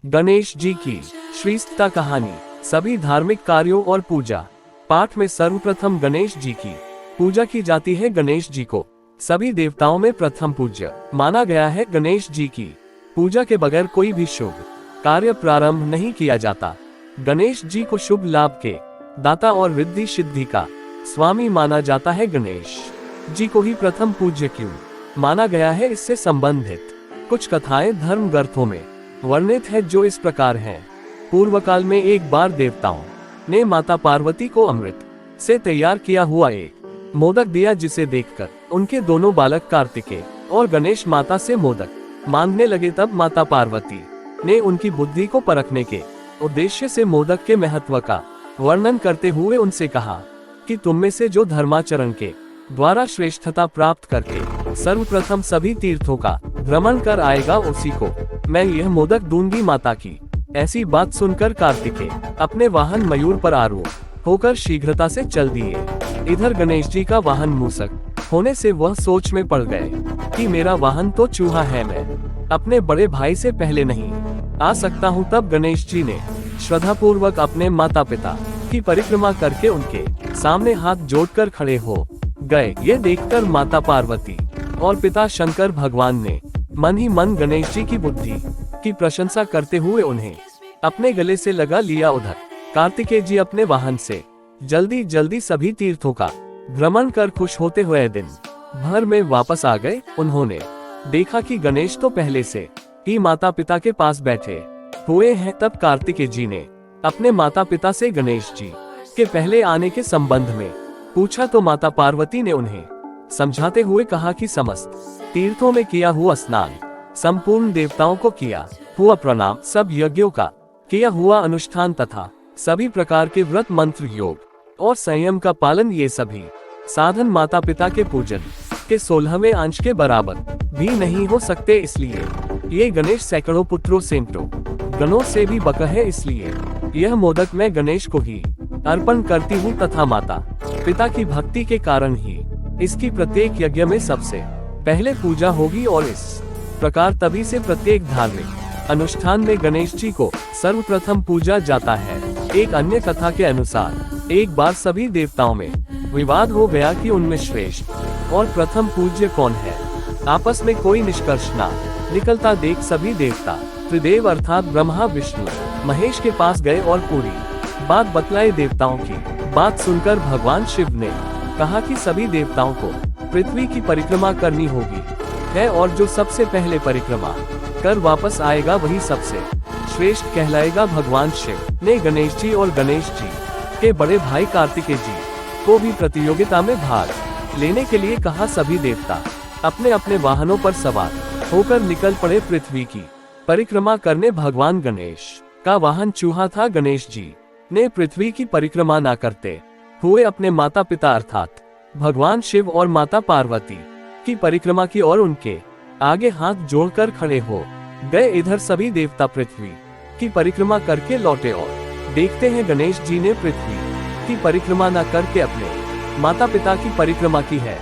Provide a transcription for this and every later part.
गणेश जी की श्रेष्ठता कहानी। सभी धार्मिक कार्यों और पूजा पाठ में सर्वप्रथम गणेश जी की पूजा की जाती है। गणेश जी को सभी देवताओं में प्रथम पूज्य माना गया है। गणेश जी की पूजा के बगैर कोई भी शुभ कार्य प्रारंभ नहीं किया जाता। गणेश जी को शुभ लाभ के दाता और रिद्धि सिद्धि का स्वामी माना जाता है। गणेश जी को ही प्रथम पूज्य क्यों माना गया है, इससे संबंधित कुछ कथाएं धर्म ग्रंथों में वर्णित है, जो इस प्रकार हैं। पूर्व काल में एक बार देवताओं ने माता पार्वती को अमृत से तैयार किया हुआ एक मोदक दिया, जिसे देखकर उनके दोनों बालक कार्तिकेय और गणेश माता से मोदक मांगने लगे। तब माता पार्वती ने उनकी बुद्धि को परखने के उद्देश्य से मोदक के महत्व का वर्णन करते हुए उनसे कहा कि तुम में से जो धर्माचरण के द्वारा श्रेष्ठता प्राप्त करके सर्वप्रथम सभी तीर्थों का भ्रमण कर आएगा, उसी को मैं यह मोदक दूंगी। माता की ऐसी बात सुनकर कार्तिकेय अपने वाहन मयूर पर आरूढ़ होकर शीघ्रता से चल दिए। इधर गणेश जी का वाहन मूसक होने से वह सोच में पड़ गए कि मेरा वाहन तो चूहा है, मैं अपने बड़े भाई से पहले नहीं आ सकता हूँ। तब गणेश जी ने श्रद्धापूर्वक अपने माता पिता की परिक्रमा करके उनके सामने हाथ जोड़कर खड़े हो गए। ये देखकर माता पार्वती और पिता शंकर भगवान ने मन ही मन गणेश जी की बुद्धि की प्रशंसा करते हुए उन्हें अपने गले से लगा लिया। उधर कार्तिकेय जी अपने वाहन से जल्दी जल्दी सभी तीर्थों का भ्रमण कर खुश होते हुए दिन भर में वापस आ गए। उन्होंने देखा कि गणेश तो पहले से ही माता पिता के पास बैठे हुए हैं। तब कार्तिकेय जी ने अपने माता पिता से गणेश जी के पहले आने के संबंध में पूछा, तो माता पार्वती ने उन्हें समझाते हुए कहा कि समस्त तीर्थों में किया हुआ स्नान, संपूर्ण देवताओं को किया हुआ प्रणाम, सब यज्ञों का किया हुआ अनुष्ठान तथा सभी प्रकार के व्रत मंत्र योग और संयम का पालन, ये सभी साधन माता पिता के पूजन के 16वें अंश के बराबर भी नहीं हो सकते। इसलिए ये गणेश सैकड़ों पुत्रों सेंटों गणों से भी बका है। इसलिए यह मोदक मैं गणेश को ही अर्पण करती हूँ तथा माता पिता की भक्ति के कारण ही इसकी प्रत्येक यज्ञ में सबसे पहले पूजा होगी। और इस प्रकार तभी से प्रत्येक धार्मिक अनुष्ठान में गणेश जी को सर्वप्रथम पूजा जाता है। एक अन्य कथा के अनुसार एक बार सभी देवताओं में विवाद हो गया कि उनमें श्रेष्ठ और प्रथम पूज्य कौन है। आपस में कोई निष्कर्ष न निकलता देख सभी देवता त्रिदेव अर्थात ब्रह्मा विष्णु महेश के पास गए और पूरी बात बतलाए। देवताओं की बात सुनकर भगवान शिव ने कहा कि सभी देवताओं को पृथ्वी की परिक्रमा करनी होगी है, और जो सबसे पहले परिक्रमा कर वापस आएगा वही सबसे श्रेष्ठ कहलाएगा। भगवान शिव ने गणेश जी और गणेश जी के बड़े भाई कार्तिकेय जी को भी प्रतियोगिता में भाग लेने के लिए कहा। सभी देवता अपने अपने वाहनों पर सवार होकर निकल पड़े पृथ्वी की परिक्रमा करने। भगवान गणेश का वाहन चूहा था। गणेश जी ने पृथ्वी की परिक्रमा न करते हुए अपने माता पिता अर्थात भगवान शिव और माता पार्वती की परिक्रमा की और उनके आगे हाथ जोड़कर खड़े हो गए। इधर सभी देवता पृथ्वी की परिक्रमा करके लौटे और देखते हैं गणेश जी ने पृथ्वी की परिक्रमा न करके अपने माता पिता की परिक्रमा की है।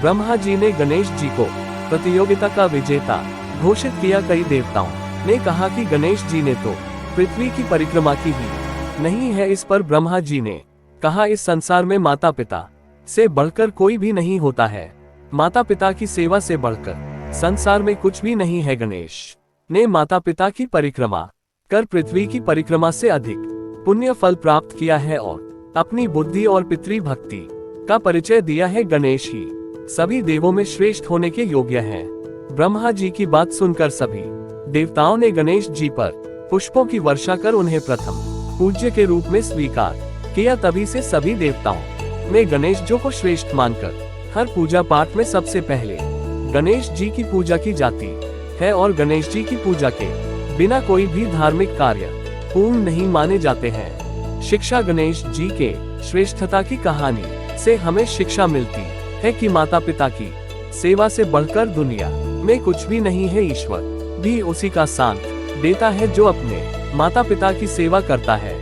ब्रह्मा जी ने गणेश जी को प्रतियोगिता का विजेता घोषित किया। कई देवताओं ने कहा कि गणेश जी ने तो पृथ्वी की परिक्रमा की ही नहीं है। इस पर ब्रह्मा जी ने कहा, इस संसार में माता पिता से बढ़कर कोई भी नहीं होता है। माता पिता की सेवा से बढ़कर संसार में कुछ भी नहीं है। गणेश ने माता पिता की परिक्रमा कर पृथ्वी की परिक्रमा से अधिक पुण्य फल प्राप्त किया है और अपनी बुद्धि और पितृ भक्ति का परिचय दिया है। गणेश ही सभी देवों में श्रेष्ठ होने के योग्य हैं। ब्रह्मा जी की बात सुनकर सभी देवताओं ने गणेश जी पर पुष्पों की वर्षा कर उन्हें प्रथम पूज्य के रूप में स्वीकार किया। तभी से सभी देवताओं में गणेश जी को श्रेष्ठ मानकर हर पूजा पाठ में सबसे पहले गणेश जी की पूजा की जाती है, और गणेश जी की पूजा के बिना कोई भी धार्मिक कार्य पूर्ण नहीं माने जाते हैं। शिक्षा गणेश जी के श्रेष्ठता की कहानी से हमें शिक्षा मिलती है कि माता पिता की सेवा से बढ़कर दुनिया में कुछ भी नहीं है। ईश्वर भी उसी का साथ देता है जो अपने माता पिता की सेवा करता है।